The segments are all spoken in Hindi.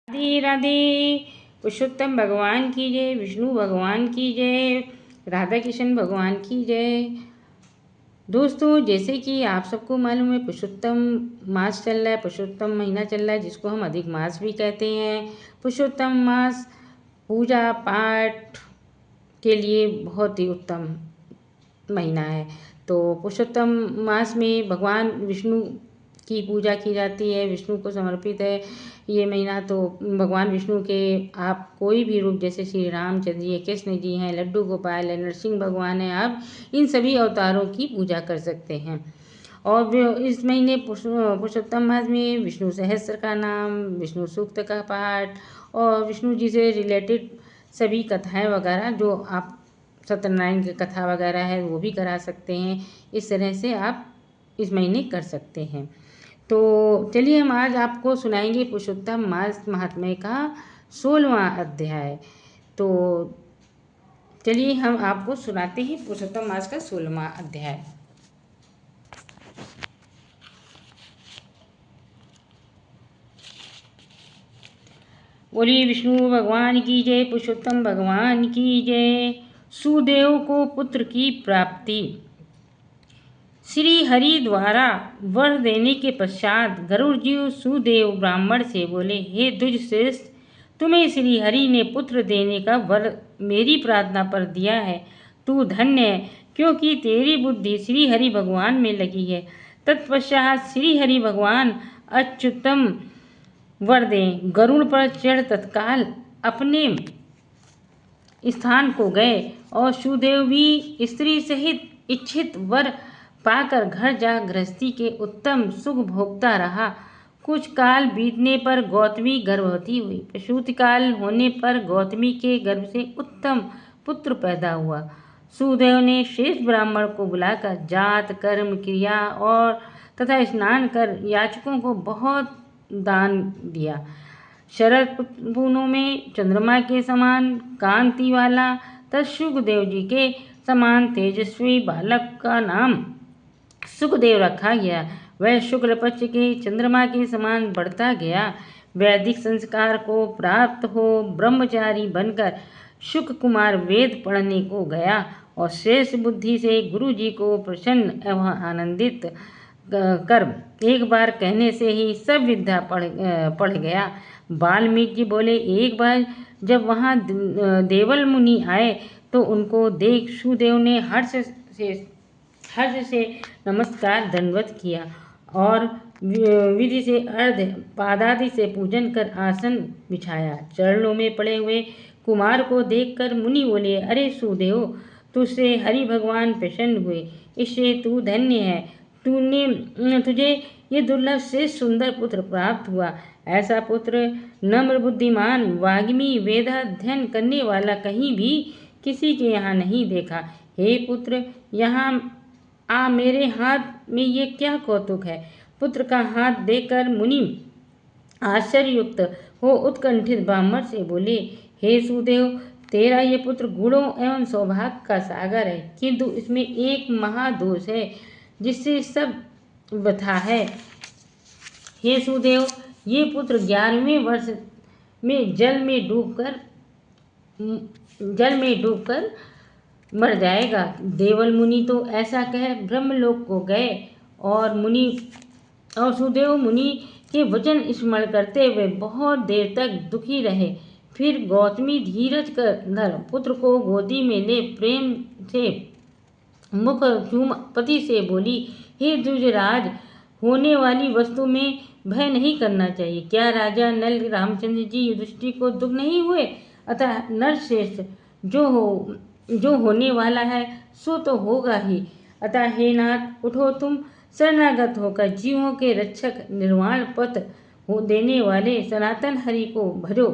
राधे राधे। पुरुषोत्तम भगवान की जय, विष्णु भगवान की जय, राधा कृष्ण भगवान की जय। दोस्तों, जैसे कि आप सबको मालूम है, पुरुषोत्तम मास चल रहा है, पुरुषोत्तम महीना चल रहा है, जिसको हम अधिक मास भी कहते हैं। पुरुषोत्तम मास पूजा पाठ के लिए बहुत ही उत्तम महीना है। तो पुरुषोत्तम मास में भगवान विष्णु की पूजा की जाती है, विष्णु को समर्पित है ये महीना। तो भगवान विष्णु के आप कोई भी रूप, जैसे श्री रामचंद्र जी, कृष्ण जी हैं, लड्डू गोपाल है, नरसिंह भगवान है, आप इन सभी अवतारों की पूजा कर सकते हैं। और इस महीने पुरुषोत्तम मास में विष्णु सहस्त्र का नाम, विष्णु सूक्त का पाठ और विष्णु जी से रिलेटेड सभी कथाएं वगैरह जो आप सत्यनारायण की कथा वगैरह है वो भी करा सकते हैं। इस तरह से आप इस महीने कर सकते हैं। तो चलिए, हम आज आपको सुनाएंगे पुरुषोत्तम मास महात्म्य का 16वां अध्याय। तो चलिए, हम आपको सुनाते हैं पुरुषोत्तम मास का 16वां अध्याय। बोलिए विष्णु भगवान की जय, पुरुषोत्तम भगवान की जय। सुदेव को पुत्र की प्राप्ति। श्री हरि द्वारा वर देने के पश्चात गरुड़ जी सुदेव ब्राह्मण से बोले, हे द्विज श्रेष्ठ, तुम्हें श्री हरि ने पुत्र देने का वर मेरी प्रार्थना पर दिया है। तू धन्य है, क्योंकि तेरी बुद्धि श्री हरि भगवान में लगी है। तत्पश्चात श्री हरि भगवान अच्युतम वर दें। गरुड़ पर चढ़ तत्काल अपने स्थान को गए और सुदेव भी स्त्री सहित इच्छित वर पाकर घर जा गृहस्थी के उत्तम सुख भोगता रहा। कुछ काल बीतने पर गौतमी गर्भवती हुई। प्रसूति काल होने पर गौतमी के गर्भ से उत्तम पुत्र पैदा हुआ। सुदेव ने श्रेष्ठ ब्राह्मण को बुलाकर जात कर्म क्रिया और तथा स्नान कर याचकों को बहुत दान दिया। शरद पूनों में चंद्रमा के समान कांति वाला तथा सुखदेव जी के समान तेजस्वी बालक का नाम सुखदेव रखा गया। वह शुक्ल पक्ष के चंद्रमा के समान बढ़ता गया। वैदिक संस्कार को प्राप्त हो ब्रह्मचारी बनकर शुक कुमार वेद पढ़ने को गया और श्रेष्ठ बुद्धि से गुरु जी को प्रसन्न एवं आनंदित कर एक बार कहने से ही सब विद्या पढ़ गया। वाल्मीकि जी बोले, एक बार जब वहाँ देवल मुनि आए तो उनको देख सुदेव ने हर्ष से नमस्कार दंडवत किया और विधि से अर्ध पादादि से पूजन कर आसन बिछाया। चरणों में पड़े हुए कुमार को देखकर मुनि बोले, अरे सुदेव, तुझसे हरि भगवान प्रसन्न हुए, इससे तू धन्य है। तुझे ये दुर्लभ से सुंदर पुत्र प्राप्त हुआ। ऐसा पुत्र नम्र बुद्धिमान वाग्मी वेदाध्ययन करने वाला कहीं भी किसी के यहाँ नहीं देखा। हे पुत्र, यहाँ आ, मेरे हाथ में ये क्या कौतुक है। पुत्र का हाथ देकर मुनि आश्चर्ययुक्त हो उत्कंठित ब्राह्मण से बोले, हे सुदेव, तेरा ये पुत्र गुणों एवं सौभाग्य का सागर है, किंतु इसमें एक महादोष है जिससे सब व्यथा है। हे सुदेव, ये पुत्र 11वें वर्ष में जल में डूबकर मर जाएगा। देवल मुनि तो ऐसा कह ब्रह्मलोक को गए और सुदेव मुनि के वचन स्मरण करते हुए बहुत देर तक दुखी रहे। फिर गौतमी धीरज कर पुत्र को गोदी में ले प्रेम से मुख चूम पति से बोली, हे द्विजराज, होने वाली वस्तु में भय नहीं करना चाहिए। क्या राजा नल रामचंद्र जी युधिष्ठिर को दुख नहीं हुए? अतः नरश्रेष्ठ, जो होने वाला है सो तो होगा ही। अतः हे नाथ, उठो, तुम शरणागत होकर जीवों के रक्षक निर्वाण पथ हो देने वाले सनातन हरि को भजो।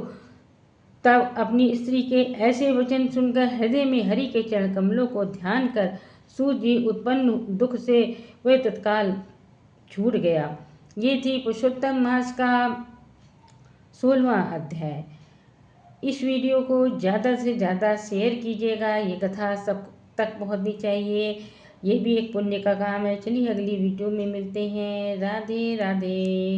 तब अपनी स्त्री के ऐसे वचन सुनकर हृदय में हरि के चरण कमलों को ध्यान कर सूर्य जी उत्पन्न दुख से वह तत्काल छूट गया। ये थी पुरुषोत्तम मास का 16वां अध्याय। इस वीडियो को ज़्यादा से ज़्यादा शेयर कीजिएगा, ये कथा सब तक पहुंचनी चाहिए। ये भी एक पुण्य का काम है। चलिए, अगली वीडियो में मिलते हैं। राधे राधे।